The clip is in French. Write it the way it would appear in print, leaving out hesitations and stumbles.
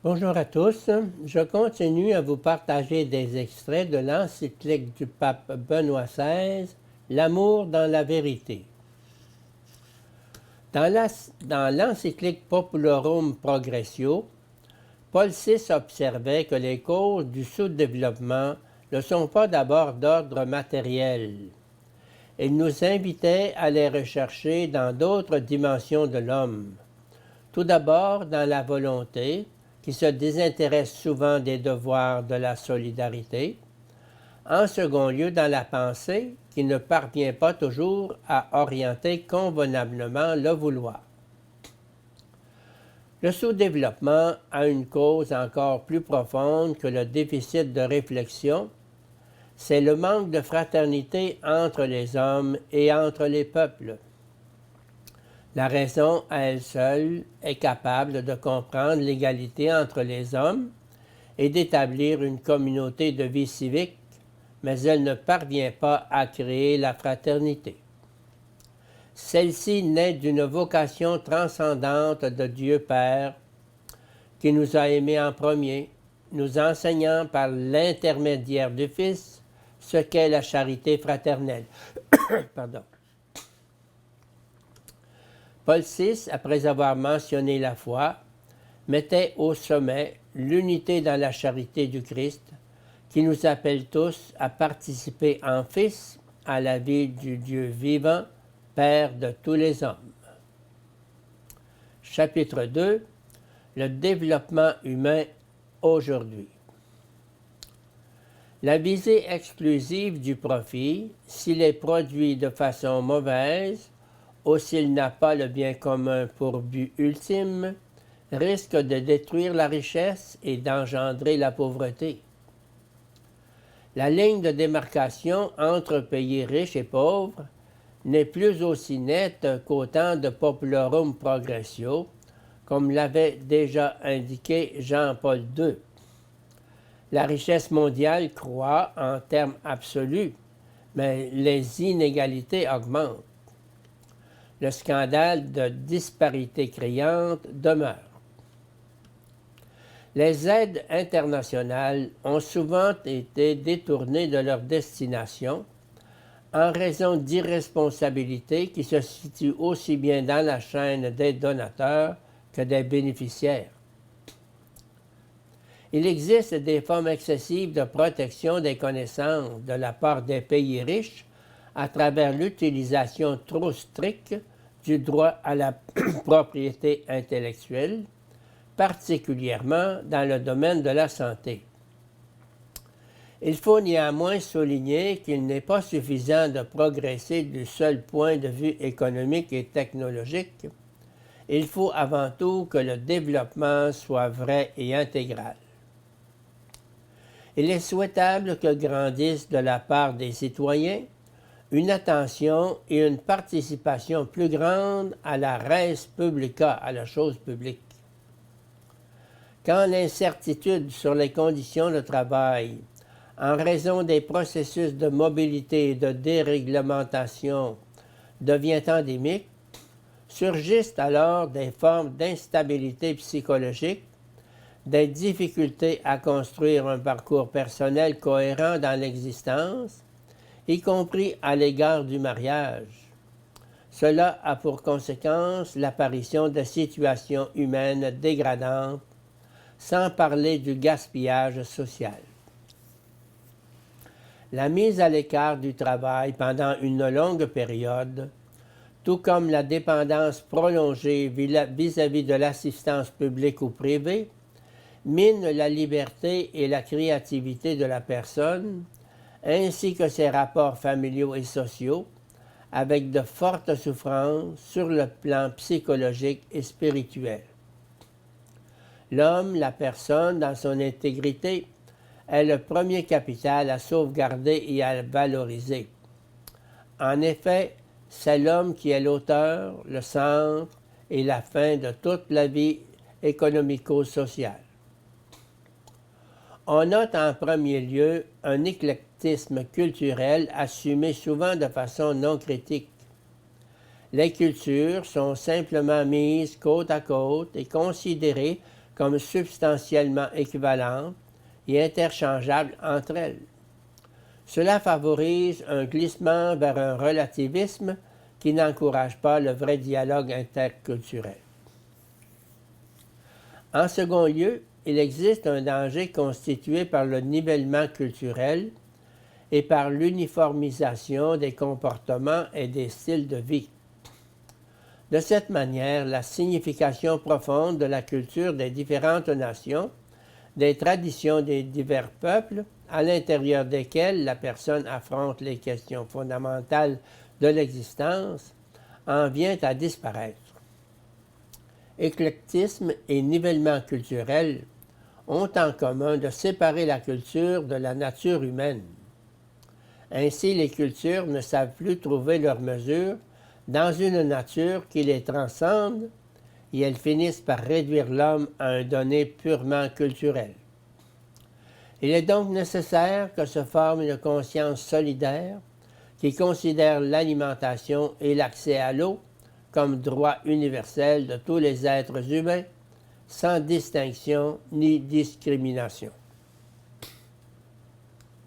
Bonjour à tous. Je continue à vous partager des extraits de l'encyclique du pape Benoît XVI, L'amour dans la vérité. Dans l'encyclique Populorum Progressio, Paul VI observait que les causes du sous-développement ne sont pas d'abord d'ordre matériel. Il nous invitait à les rechercher dans d'autres dimensions de l'homme. Tout d'abord dans la volonté, qui se désintéresse souvent des devoirs de la solidarité. En second lieu, dans la pensée, qui ne parvient pas toujours à orienter convenablement le vouloir. Le sous-développement a une cause encore plus profonde que le déficit de réflexion. C'est le manque de fraternité entre les hommes et entre les peuples. La raison, à elle seule, est capable de comprendre l'égalité entre les hommes et d'établir une communauté de vie civique, mais elle ne parvient pas à créer la fraternité. Celle-ci naît d'une vocation transcendante de Dieu Père, qui nous a aimés en premier, nous enseignant par l'intermédiaire du Fils ce qu'est la charité fraternelle. Pardon. Paul VI, après avoir mentionné la foi, mettait au sommet l'unité dans la charité du Christ, qui nous appelle tous à participer en Fils à la vie du Dieu vivant, Père de tous les hommes. Chapitre 2. Le développement humain aujourd'hui. La visée exclusive du profit, s'il est produit de façon mauvaise, ou s'il n'a pas le bien commun pour but ultime, risque de détruire la richesse et d'engendrer la pauvreté. La ligne de démarcation entre pays riches et pauvres n'est plus aussi nette qu'au temps de Populorum Progressio, comme l'avait déjà indiqué Jean-Paul II. La richesse mondiale croît en termes absolus, mais les inégalités augmentent. Le scandale de disparité criante demeure. Les aides internationales ont souvent été détournées de leur destination en raison d'irresponsabilités qui se situent aussi bien dans la chaîne des donateurs que des bénéficiaires. Il existe des formes excessives de protection des connaissances de la part des pays riches à travers l'utilisation trop stricte du droit à la propriété intellectuelle, particulièrement dans le domaine de la santé. Il faut néanmoins souligner qu'il n'est pas suffisant de progresser du seul point de vue économique et technologique. Il faut avant tout que le développement soit vrai et intégral. Il est souhaitable que grandisse de la part des citoyens une attention et une participation plus grande à la res publica, à la chose publique. Quand l'incertitude sur les conditions de travail, en raison des processus de mobilité et de déréglementation, devient endémique, surgissent alors des formes d'instabilité psychologique, des difficultés à construire un parcours personnel cohérent dans l'existence, y compris à l'égard du mariage. Cela a pour conséquence l'apparition de situations humaines dégradantes, sans parler du gaspillage social. La mise à l'écart du travail pendant une longue période, tout comme la dépendance prolongée vis-à-vis de l'assistance publique ou privée, mine la liberté et la créativité de la personne, ainsi que ses rapports familiaux et sociaux, avec de fortes souffrances sur le plan psychologique et spirituel. L'homme, la personne, dans son intégrité, est le premier capital à sauvegarder et à valoriser. En effet, c'est l'homme qui est l'auteur, le centre et la fin de toute la vie économico-sociale. On note en premier lieu un éclectisme culturel assumé souvent de façon non critique. Les cultures sont simplement mises côte à côte et considérées comme substantiellement équivalentes et interchangeables entre elles. Cela favorise un glissement vers un relativisme qui n'encourage pas le vrai dialogue interculturel. En second lieu, il existe un danger constitué par le nivellement culturel et par l'uniformisation des comportements et des styles de vie. De cette manière, la signification profonde de la culture des différentes nations, des traditions des divers peuples, à l'intérieur desquels la personne affronte les questions fondamentales de l'existence, en vient à disparaître. Éclectisme et nivellement culturel ont en commun de séparer la culture de la nature humaine. Ainsi, les cultures ne savent plus trouver leur mesure dans une nature qui les transcende et elles finissent par réduire l'homme à un donné purement culturel. Il est donc nécessaire que se forme une conscience solidaire qui considère l'alimentation et l'accès à l'eau comme droit universel de tous les êtres humains, sans distinction ni discrimination.